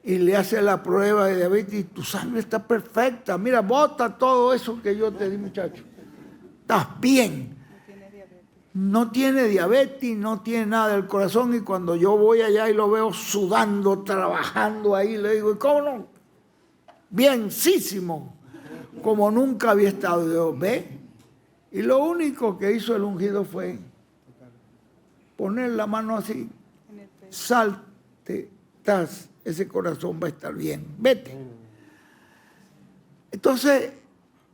Y le hace la prueba de diabetes y tu sangre está perfecta. Mira, bota todo eso que yo te di, muchacho. Estás bien. No tiene diabetes, no tiene nada del corazón. Y cuando yo voy allá y lo veo sudando, trabajando ahí, le digo, ¿cómo no? Bienísimo. Como nunca había estado. Yo, ¿ve? Y lo único que hizo el ungido fue poner la mano así. Salte, ese corazón va a estar bien. Vete. Entonces,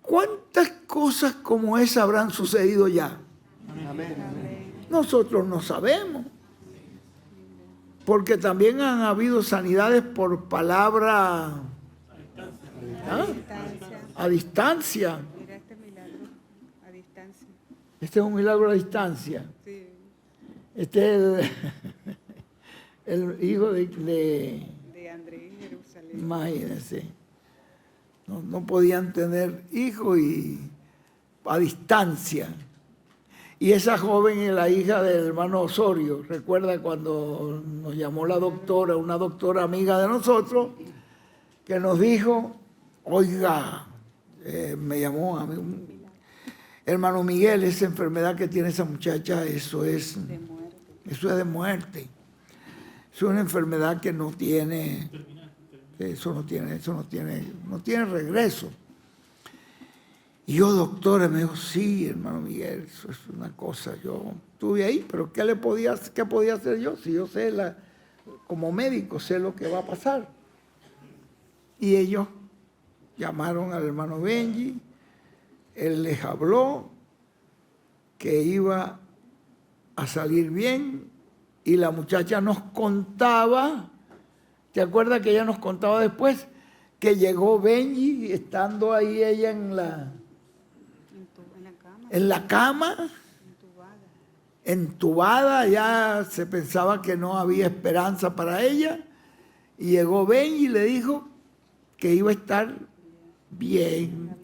¿cuántas cosas como esa habrán sucedido ya? Amén. Nosotros no sabemos. Porque también han habido sanidades por palabra a distancia. Mira este milagro a distancia. Este es un milagro a distancia. Sí. Este es el hijo de Andrés Jerusalén. imagínense. No podían tener hijos y a distancia. Y esa joven es la hija del hermano Osorio. Recuerda cuando nos llamó la doctora, una doctora amiga de nosotros, que nos dijo, oiga, me llamó a mí, hermano Miguel, esa enfermedad que tiene esa muchacha, eso es de muerte. Es una enfermedad que no tiene regreso. Y yo, doctora, me dijo, sí, hermano Miguel, eso es una cosa. Yo estuve ahí, pero ¿qué podía hacer yo? Si yo sé, como médico, sé lo que va a pasar. Y ellos llamaron al hermano Benji, él les habló que iba a salir bien, y la muchacha nos contaba, ¿te acuerdas que ella nos contaba después? Que llegó Benji, estando ahí ella en la cama, entubada, ya se pensaba que no había esperanza para ella, y llegó Benji y le dijo que iba a estar bien.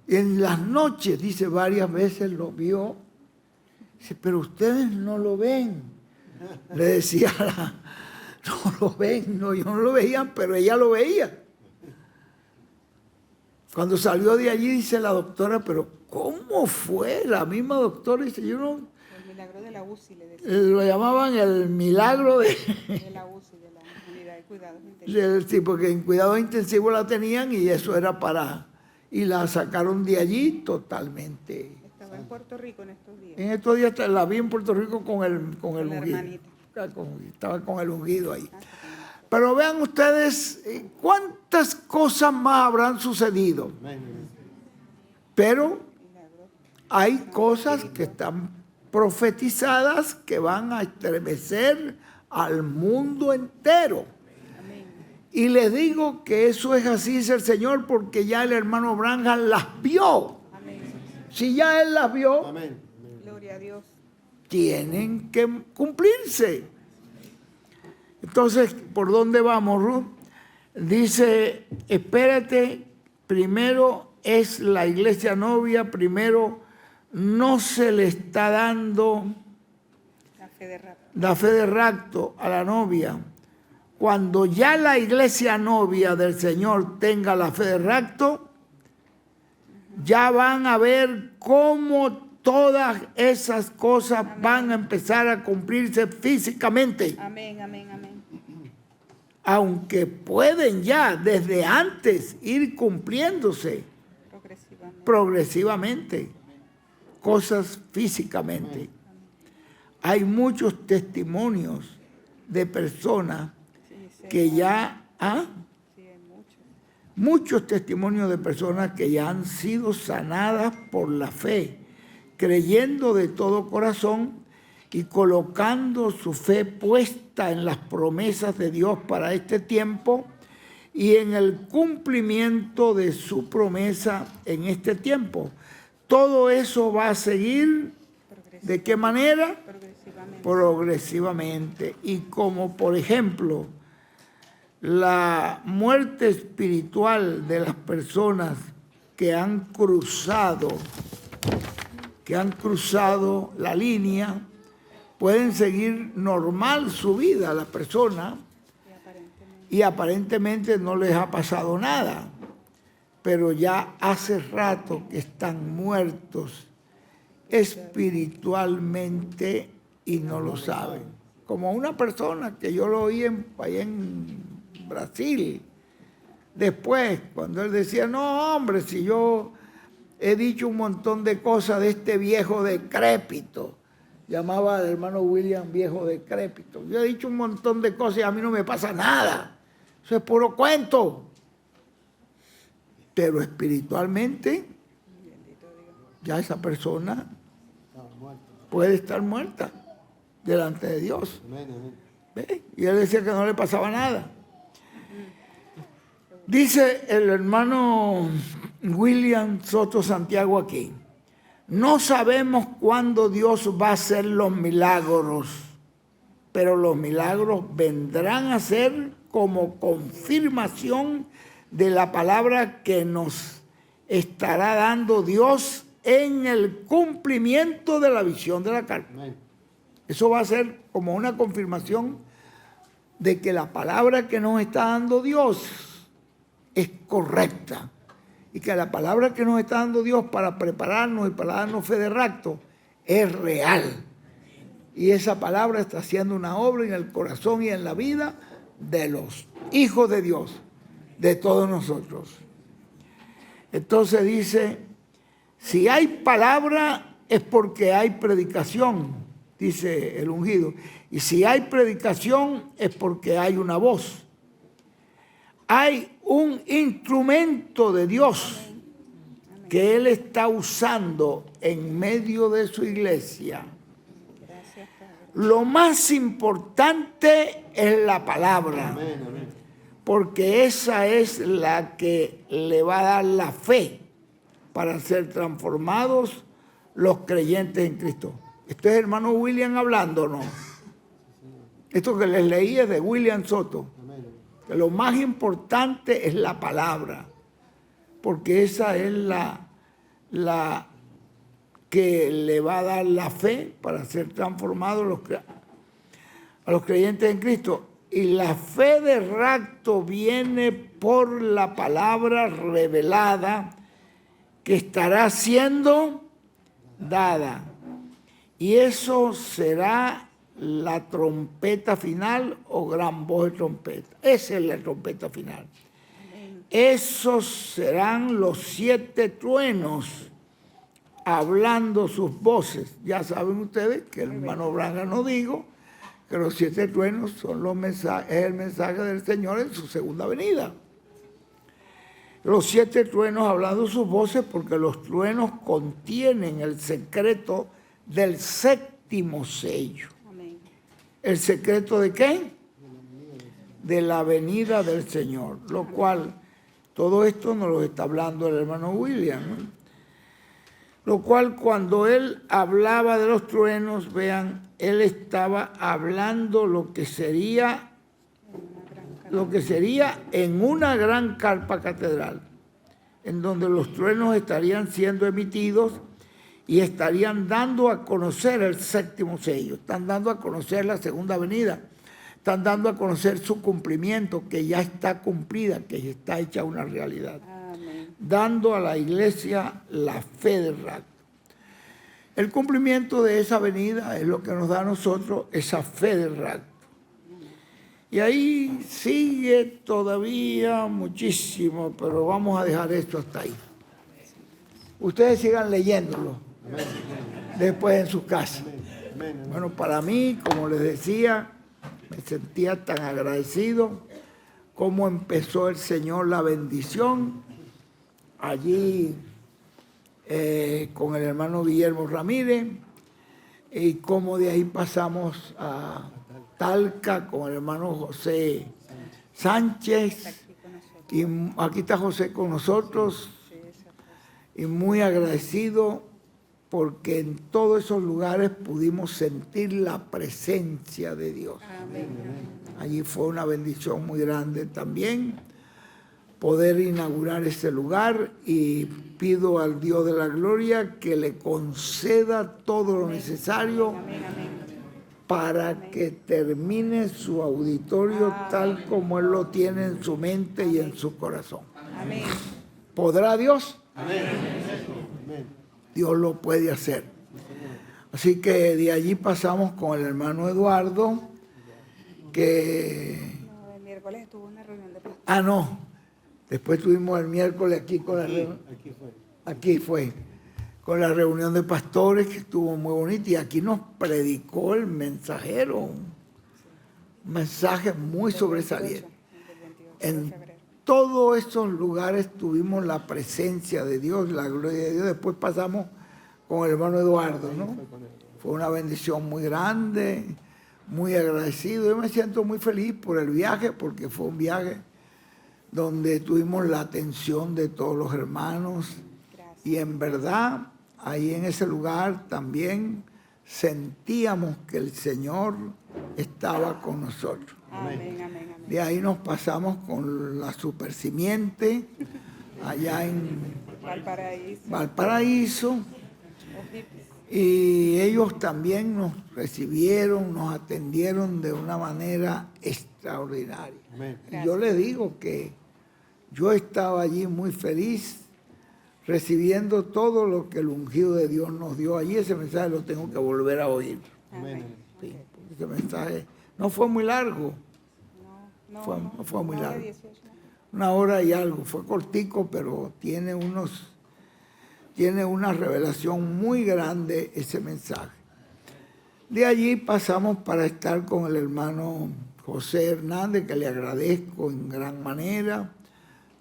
En las noches, dice, varias veces lo vio. Dice, pero ustedes no lo ven. Le decía, no lo ven, no, yo no lo veía, pero ella lo veía. Cuando salió de allí, dice la doctora, pero ¿cómo fue? La misma doctora dice, yo no... El milagro de la UCI, le decía. Lo llamaban el milagro de la UCI, de la unidad de cuidados intensivos. Sí, porque en cuidados intensivos la tenían y eso era para... Y la sacaron de allí totalmente. Estaba en Puerto Rico en estos días. En estos días la vi en Puerto Rico con el La ungido. hermanita. Estaba con el ungido ahí. Pero vean ustedes cuántas cosas más habrán sucedido. Pero hay cosas que están profetizadas que van a estremecer al mundo entero. Y les digo que eso es así, dice el Señor, porque ya el hermano Branham las vio. Amén. Si ya él las vio, Amén. Gloria a Dios. tienen que cumplirse. Entonces, ¿por dónde vamos, Ruth? Dice, espérate, primero es la iglesia novia, primero no se le está dando la fe de rapto a la novia. Cuando ya la iglesia novia del Señor tenga la fe de rapto, ya van a ver cómo todas esas cosas van a empezar a cumplirse físicamente. Amén, amén, amén. Aunque pueden ya desde antes ir cumpliéndose progresivamente cosas físicamente. Hay muchos testimonios de personas que ya muchos testimonios de personas que ya han sido sanadas por la fe, creyendo de todo corazón y colocando su fe puesta en las promesas de Dios para este tiempo y en el cumplimiento de su promesa en este tiempo. Todo eso va a seguir, ¿de qué manera? progresivamente. Y como por ejemplo, la muerte espiritual de las personas que han cruzado la línea, pueden seguir normal su vida, la persona, y aparentemente no les ha pasado nada, pero ya hace rato que están muertos espiritualmente y no lo saben. Como una persona que yo lo oí allá en Brasil, después, cuando él decía, no hombre, si yo he dicho un montón de cosas de este viejo decrépito, llamaba al hermano William viejo decrépito, yo he dicho un montón de cosas y a mí no me pasa nada, eso es puro cuento. Pero espiritualmente, ya esa persona puede estar muerta delante de Dios. ¿Ve? Y él decía que no le pasaba nada. Dice el hermano William Soto Santiago aquí, no sabemos cuándo Dios va a hacer los milagros, pero los milagros vendrán a ser como confirmación de la palabra que nos estará dando Dios en el cumplimiento de la visión de la carne. Eso va a ser como una confirmación de que la palabra que nos está dando Dios es correcta y que la palabra que nos está dando Dios para prepararnos y para darnos fe de rapto es real. Y esa palabra está haciendo una obra en el corazón y en la vida de los hijos de Dios, de todos nosotros. Entonces dice, si hay palabra es porque hay predicación, dice el ungido. Y si hay predicación es porque hay una voz. Hay un instrumento de Dios que Él está usando en medio de su iglesia. Lo más importante es la palabra, porque esa es la que le va a dar la fe para ser transformados los creyentes en Cristo. Este es hermano William hablando, ¿no? Esto que les leí es de William Soto. Que lo más importante es la palabra, porque esa es la que le va a dar la fe para ser transformados a los creyentes en Cristo. Y la fe de rapto viene por la palabra revelada que estará siendo dada. Y eso será la trompeta final o gran voz de trompeta. Esa es la trompeta final. Esos serán los 7 truenos hablando sus voces. Ya saben ustedes que el hermano Branham nos dijo que los 7 truenos son es el mensaje del Señor en su segunda venida. Los 7 truenos hablando sus voces porque los truenos contienen el secreto del séptimo sello. ¿El secreto de qué? De la venida del Señor. Lo cual, todo esto nos lo está hablando el hermano William, ¿no? Lo cual, cuando él hablaba de los truenos, vean, él estaba hablando lo que sería en una gran carpa catedral, en donde los truenos estarían siendo emitidos y estarían dando a conocer el séptimo sello, están dando a conocer la segunda venida, están dando a conocer su cumplimiento, que ya está cumplida, que está hecha una realidad. Amén. Dando a la iglesia la fe del rapto. El cumplimiento de esa venida es lo que nos da a nosotros esa fe del rapto. Y ahí sigue todavía muchísimo, pero vamos a dejar esto hasta ahí. Ustedes sigan leyéndolo después en sus casas. Bueno, para mí, como les decía, me sentía tan agradecido cómo empezó el Señor la bendición allí con el hermano Guillermo Ramírez, y cómo de ahí pasamos a Talca con el hermano José Sánchez, y aquí está José con nosotros, y muy agradecido porque en todos esos lugares pudimos sentir la presencia de Dios. Amén. Allí fue una bendición muy grande también poder inaugurar ese lugar, y pido al Dios de la gloria que le conceda todo lo necesario Amén, amén. para que termine su auditorio tal como Él lo tiene en su mente y en su corazón. Amén. ¿Podrá Dios? Dios lo puede hacer. Así que de allí pasamos con el hermano Eduardo, que... No, el miércoles estuvo una reunión de pastores. Ah, no. Después tuvimos el miércoles aquí con la reunión. Aquí fue. Con la reunión de pastores, que estuvo muy bonita. Y aquí nos predicó el mensajero. Un mensaje muy sobresaliente. En todos esos lugares tuvimos la presencia de Dios, la gloria de Dios. Después pasamos con el hermano Eduardo, ¿no? Fue una bendición muy grande, muy agradecido. Yo me siento muy feliz por el viaje, porque fue un viaje donde tuvimos la atención de todos los hermanos. Gracias. Y en verdad, ahí en ese lugar también sentíamos que el Señor estaba con nosotros. Amén, amén, amén. De ahí nos pasamos con la Super Simiente, allá en Valparaíso. Valparaíso, Ojipes. y ellos también nos recibieron, nos atendieron de una manera extraordinaria. Y yo les digo que yo estaba allí muy feliz, recibiendo todo lo que el ungido de Dios nos dio allí. Ese mensaje lo tengo que volver a oír. Amén. Sí, porque ese mensaje no fue muy largo, No fue muy hora largo. 18. Una hora y algo, fue cortico, pero tiene una revelación muy grande ese mensaje. De allí pasamos para estar con el hermano José Hernández, que le agradezco en gran manera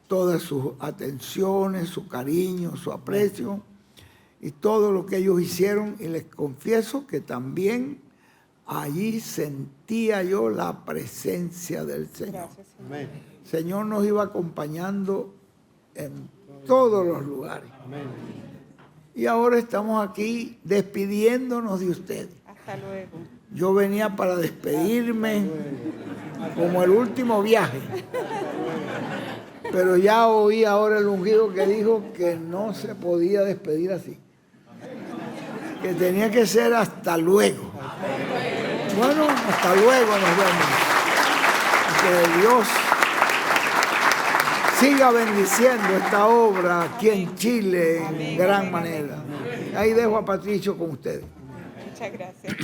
todas sus atenciones, su cariño, su aprecio y todo lo que ellos hicieron. Y les confieso que también allí sentía yo la presencia del Señor. Gracias, Señor. El Señor nos iba acompañando en todos los lugares. Y ahora estamos aquí despidiéndonos de ustedes. Hasta luego. Yo venía para despedirme como el último viaje. Pero ya oí ahora el ungido que dijo que no se podía despedir así. Que tenía que ser hasta luego. Bueno, hasta luego, nos vemos. Que Dios siga bendiciendo esta obra aquí en Chile en gran manera. Ahí dejo a Patricio con ustedes. Muchas gracias.